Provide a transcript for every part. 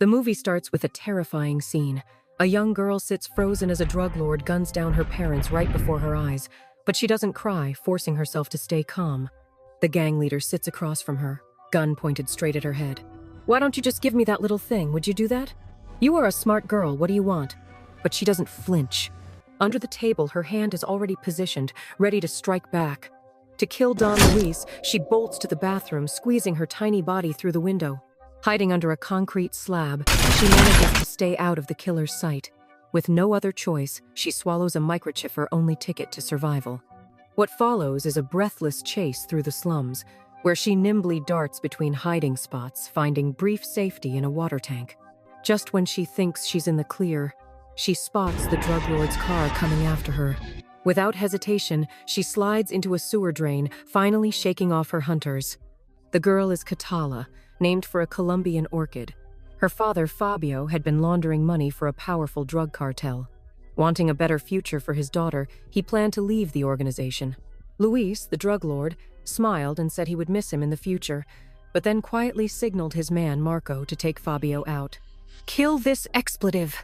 The movie starts with a terrifying scene. A young girl sits frozen as a drug lord guns down her parents right before her eyes, but she doesn't cry, forcing herself to stay calm. The gang leader sits across from her, gun pointed straight at her head. "Why don't you just give me that little thing? Would you do that? You are a smart girl, what do you want?" But she doesn't flinch. Under the table, her hand is already positioned, ready to strike back. To kill Don Luis, she bolts to the bathroom, squeezing her tiny body through the window. Hiding under a concrete slab, she manages to stay out of the killer's sight. With no other choice, she swallows a microchip, her only ticket to survival. What follows is a breathless chase through the slums, where she nimbly darts between hiding spots, finding brief safety in a water tank. Just when she thinks she's in the clear, she spots the drug lord's car coming after her. Without hesitation, she slides into a sewer drain, finally shaking off her hunters. The girl is Catala, named for a Colombian orchid. Her father, Fabio, had been laundering money for a powerful drug cartel. Wanting a better future for his daughter, he planned to leave the organization. Luis, the drug lord, smiled and said he would miss him in the future, but then quietly signaled his man, Marco, to take Fabio out. "Kill this expletive,"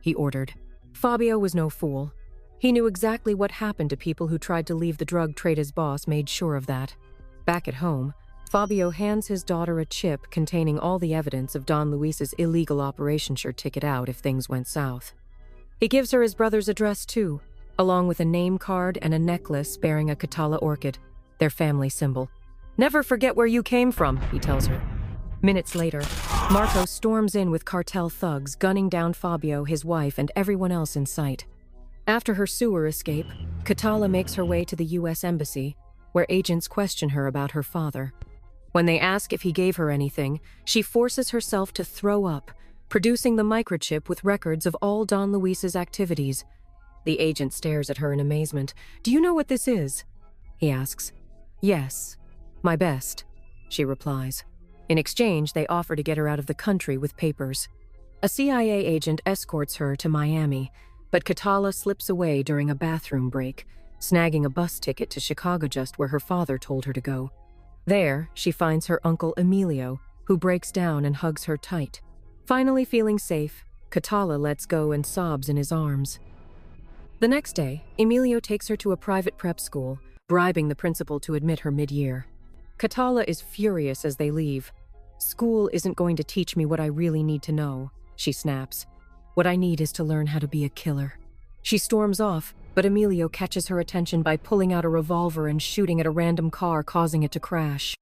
he ordered. Fabio was no fool. He knew exactly what happened to people who tried to leave the drug trade. His boss made sure of that. Back at home, Fabio hands his daughter a chip containing all the evidence of Don Luis's illegal operation. Sure, ticket out if things went south. He gives her his brother's address too, along with a name card and a necklace bearing a Catala orchid, their family symbol. "Never forget where you came from," he tells her. Minutes later, Marco storms in with cartel thugs, gunning down Fabio, his wife, and everyone else in sight. After her sewer escape, Catala makes her way to the U.S. Embassy, where agents question her about her father. When they ask if he gave her anything, she forces herself to throw up, producing the microchip with records of all Don Luis's activities. The agent stares at her in amazement. "Do you know what this is?" he asks. "Yes, my best," she replies. In exchange, they offer to get her out of the country with papers. A CIA agent escorts her to Miami, but Catala slips away during a bathroom break, snagging a bus ticket to Chicago, just where her father told her to go. There, she finds her uncle Emilio, who breaks down and hugs her tight. Finally feeling safe, Catala lets go and sobs in his arms. The next day, Emilio takes her to a private prep school, bribing the principal to admit her mid-year. Catala is furious as they leave. "School isn't going to teach me what I really need to know," she snaps. "What I need is to learn how to be a killer." She storms off, but Emilio catches her attention by pulling out a revolver and shooting at a random car, causing it to crash.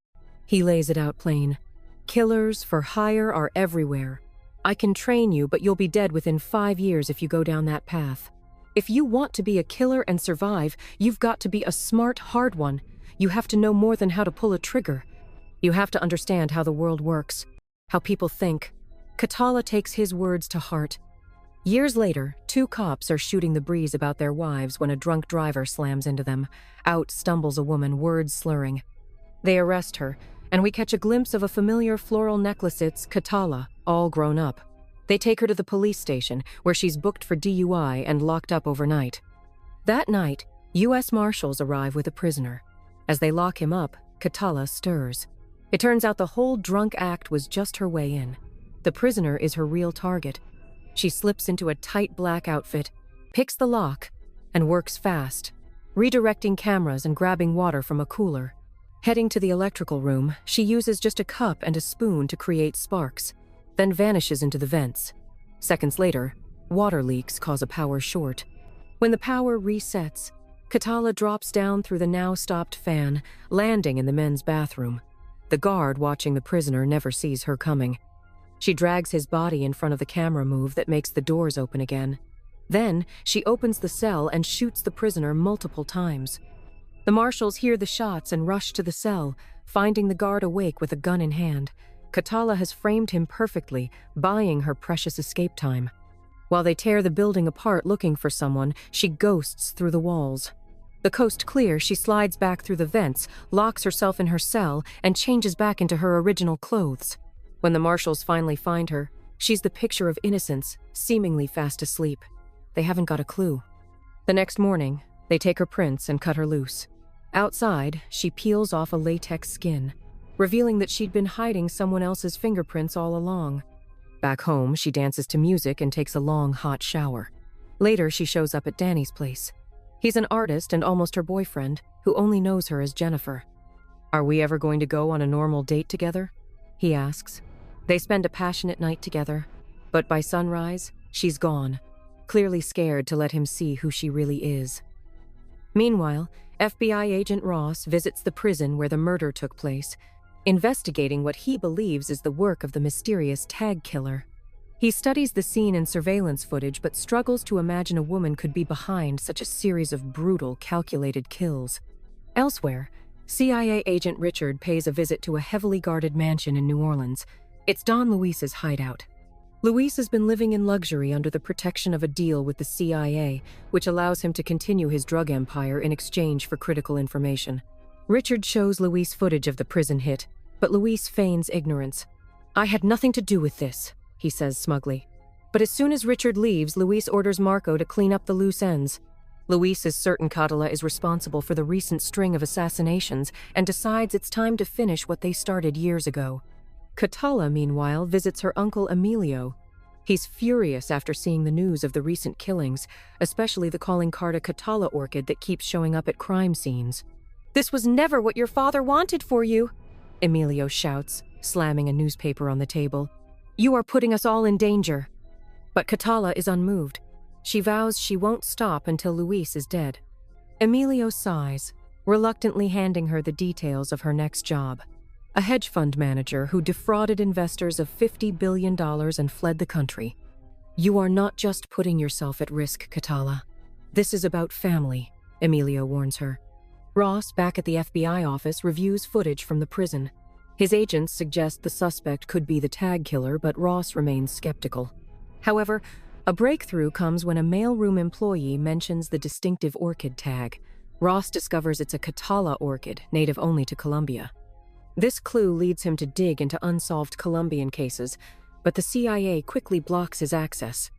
He lays it out plain. "Killers for hire are everywhere. I can train you, but you'll be dead within 5 years if you go down that path. If you want to be a killer and survive, you've got to be a smart, hard one. You have to know more than how to pull a trigger. You have to understand how the world works, how people think." Catala takes his words to heart. Years later, 2 cops are shooting the breeze about their wives when a drunk driver slams into them. Out stumbles a woman, words slurring. They arrest her, and we catch a glimpse of a familiar floral necklace. It's Catala, all grown up. They take her to the police station, where she's booked for DUI and locked up overnight. That night, U.S. Marshals arrive with a prisoner. As they lock him up, Catala stirs. It turns out the whole drunk act was just her way in. The prisoner is her real target. She slips into a tight black outfit, picks the lock, and works fast, redirecting cameras and grabbing water from a cooler. Heading to the electrical room, she uses just a cup and a spoon to create sparks, then vanishes into the vents. Seconds later, water leaks cause a power short. When the power resets, Catala drops down through the now stopped fan, landing in the men's bathroom. The guard watching the prisoner never sees her coming. She drags his body in front of the camera move that makes the doors open again. Then, she opens the cell and shoots the prisoner multiple times. The marshals hear the shots and rush to the cell, finding the guard awake with a gun in hand. Catala has framed him perfectly, buying her precious escape time. While they tear the building apart looking for someone, she ghosts through the walls. The coast clear, she slides back through the vents, locks herself in her cell, and changes back into her original clothes. When the marshals finally find her, she's the picture of innocence, seemingly fast asleep. They haven't got a clue. The next morning, they take her prints and cut her loose. Outside, she peels off a latex skin, revealing that she'd been hiding someone else's fingerprints all along. Back home, she dances to music and takes a long, hot shower. Later, she shows up at Danny's place. He's an artist and almost her boyfriend, who only knows her as Jennifer. "Are we ever going to go on a normal date together?" he asks. They spend a passionate night together, but by sunrise, she's gone, clearly scared to let him see who she really is. Meanwhile, FBI agent Ross visits the prison where the murder took place, investigating what he believes is the work of the mysterious tag killer. He studies the scene and surveillance footage but struggles to imagine a woman could be behind such a series of brutal, calculated kills. Elsewhere, CIA agent Richard pays a visit to a heavily guarded mansion in New Orleans. It's Don Luis's hideout. Luis has been living in luxury under the protection of a deal with the CIA, which allows him to continue his drug empire in exchange for critical information. Richard shows Luis footage of the prison hit, but Luis feigns ignorance. "I had nothing to do with this," he says smugly. But as soon as Richard leaves, Luis orders Marco to clean up the loose ends. Luis is certain Catala is responsible for the recent string of assassinations and decides it's time to finish what they started years ago. Catala, meanwhile, visits her uncle Emilio. He's furious after seeing the news of the recent killings, especially the calling card a Catala orchid that keeps showing up at crime scenes. "This was never what your father wanted for you," Emilio shouts, slamming a newspaper on the table. "You are putting us all in danger." But Catala is unmoved. She vows she won't stop until Luis is dead. Emilio sighs, reluctantly handing her the details of her next job. A hedge fund manager who defrauded investors of $50 billion and fled the country. "You are not just putting yourself at risk, Catala. This is about family," Emilio warns her. Ross, back at the FBI office, reviews footage from the prison. His agents suggest the suspect could be the tag killer, but Ross remains skeptical. However, a breakthrough comes when a mailroom employee mentions the distinctive orchid tag. Ross discovers it's a Catala orchid, native only to Colombia. This clue leads him to dig into unsolved Colombian cases, but the CIA quickly blocks his access.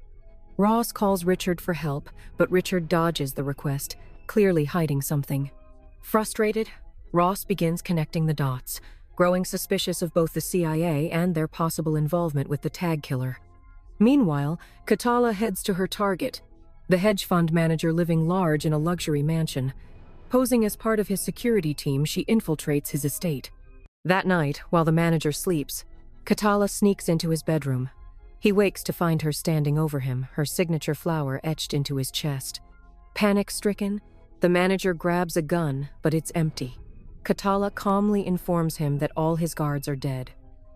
Ross calls Richard for help, but Richard dodges the request, clearly hiding something. Frustrated, Ross begins connecting the dots, growing suspicious of both the CIA and their possible involvement with the tag killer. Meanwhile, Catala heads to her target, the hedge fund manager living large in a luxury mansion. Posing as part of his security team, she infiltrates his estate. That night, while the manager sleeps, Catala sneaks into his bedroom. He wakes to find her standing over him, her signature flower etched into his chest. Panic-stricken, the manager grabs a gun, but it's empty. Catala calmly informs him that all his guards are dead.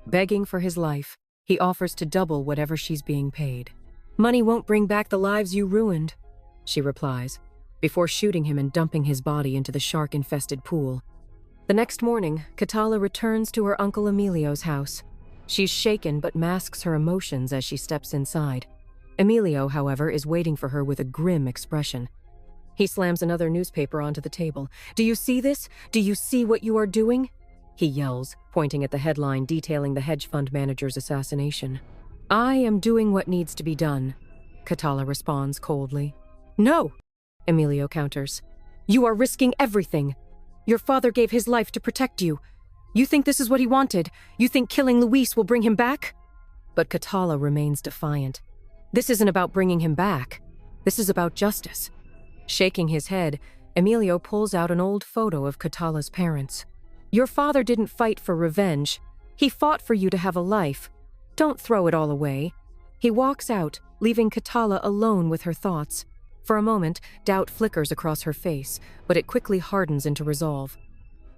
Begging for his life, he offers to double whatever she's being paid. "Money won't bring back the lives you ruined," she replies, before shooting him and dumping his body into the shark-infested pool. The next morning, Catala returns to her uncle Emilio's house. She's shaken but masks her emotions as she steps inside. Emilio, however, is waiting for her with a grim expression. He slams another newspaper onto the table. "Do you see this? Do you see what you are doing?" he yells, pointing at the headline detailing the hedge fund manager's assassination. "I am doing what needs to be done," Catala responds coldly. "No," Emilio counters. "You are risking everything. Your father gave his life to protect you. You think this is what he wanted? You think killing Luis will bring him back?" But Catala remains defiant. "This isn't about bringing him back. This is about justice." Shaking his head, Emilio pulls out an old photo of Catala's parents. "Your father didn't fight for revenge. He fought for you to have a life. Don't throw it all away." He walks out, leaving Catala alone with her thoughts. For a moment, doubt flickers across her face, but it quickly hardens into resolve.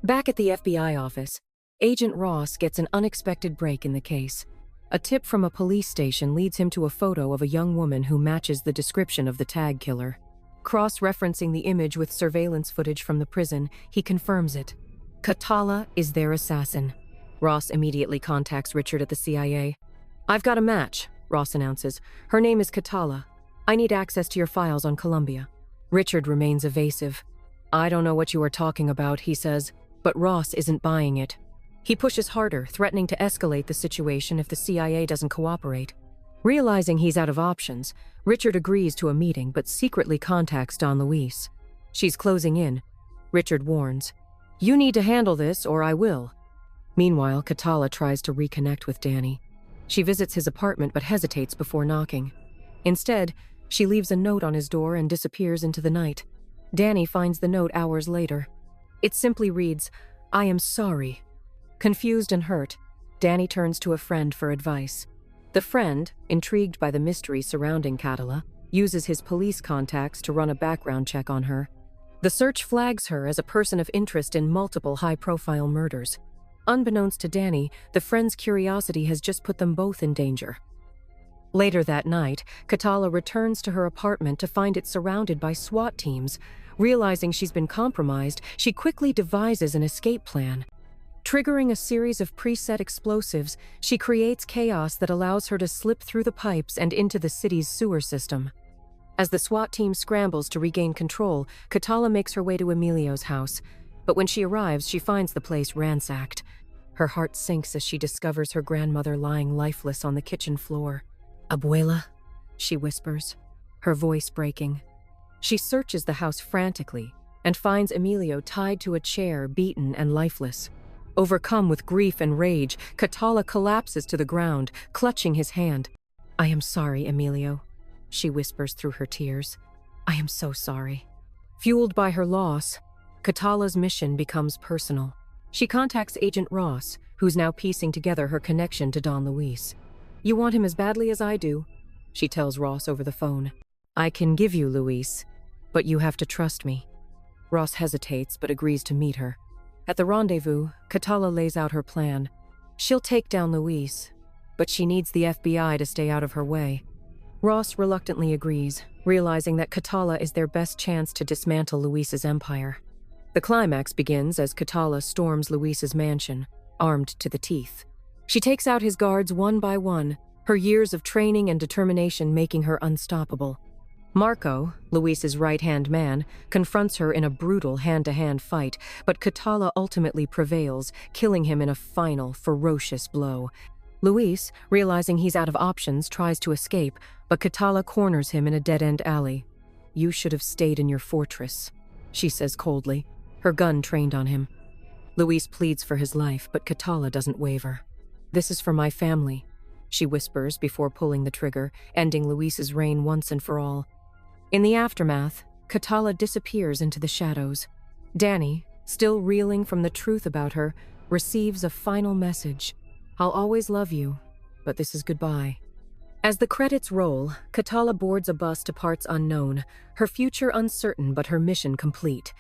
Back at the FBI office, Agent Ross gets an unexpected break in the case. A tip from a police station leads him to a photo of a young woman who matches the description of the tag killer. Cross-referencing the image with surveillance footage from the prison, he confirms it. Catala is their assassin. Ross immediately contacts Richard at the CIA. "I've got a match," Ross announces. "Her name is Catala. I need access to your files on Colombia." Richard remains evasive. "I don't know what you are talking about," he says, but Ross isn't buying it. He pushes harder, threatening to escalate the situation if the CIA doesn't cooperate. Realizing he's out of options, Richard agrees to a meeting but secretly contacts Don Luis. She's closing in. Richard warns, "You need to handle this or I will." Meanwhile, Catala tries to reconnect with Danny. She visits his apartment but hesitates before knocking. Instead, she leaves a note on his door and disappears into the night. Danny finds the note hours later. It simply reads, "I am sorry." Confused and hurt, Danny turns to a friend for advice. The friend, intrigued by the mystery surrounding Katala, uses his police contacts to run a background check on her. The search flags her as a person of interest in multiple high-profile murders. Unbeknownst to Danny, the friend's curiosity has just put them both in danger. Later that night, Katala returns to her apartment to find it surrounded by SWAT teams. Realizing she's been compromised, she quickly devises an escape plan. Triggering a series of preset explosives, she creates chaos that allows her to slip through the pipes and into the city's sewer system. As the SWAT team scrambles to regain control, Katala makes her way to Emilio's house. But when she arrives, she finds the place ransacked. Her heart sinks as she discovers her grandmother lying lifeless on the kitchen floor. "Abuela," she whispers, her voice breaking. She searches the house frantically and finds Emilio tied to a chair, beaten and lifeless. Overcome with grief and rage, Katala collapses to the ground, clutching his hand. "I am sorry, Emilio," she whispers through her tears. "I am so sorry." Fueled by her loss, Katala's mission becomes personal. She contacts Agent Ross, who's now piecing together her connection to Don Luis. "You want him as badly as I do," she tells Ross over the phone. "I can give you Luis, but you have to trust me." Ross hesitates but agrees to meet her. At the rendezvous, Katala lays out her plan. She'll take down Luis, but she needs the FBI to stay out of her way. Ross reluctantly agrees, realizing that Katala is their best chance to dismantle Luis's empire. The climax begins as Katala storms Luis's mansion, armed to the teeth. She takes out his guards one by one, her years of training and determination making her unstoppable. Marco, Luis's right-hand man, confronts her in a brutal hand-to-hand fight, but Katala ultimately prevails, killing him in a final, ferocious blow. Luis, realizing he's out of options, tries to escape, but Katala corners him in a dead-end alley. "You should have stayed in your fortress," she says coldly, her gun trained on him. Luis pleads for his life, but Katala doesn't waver. "This is for my family," she whispers before pulling the trigger, ending Luis's reign once and for all. In the aftermath, Katala disappears into the shadows. Danny, still reeling from the truth about her, receives a final message. "I'll always love you, but this is goodbye." As the credits roll, Katala boards a bus to parts unknown, her future uncertain but her mission complete.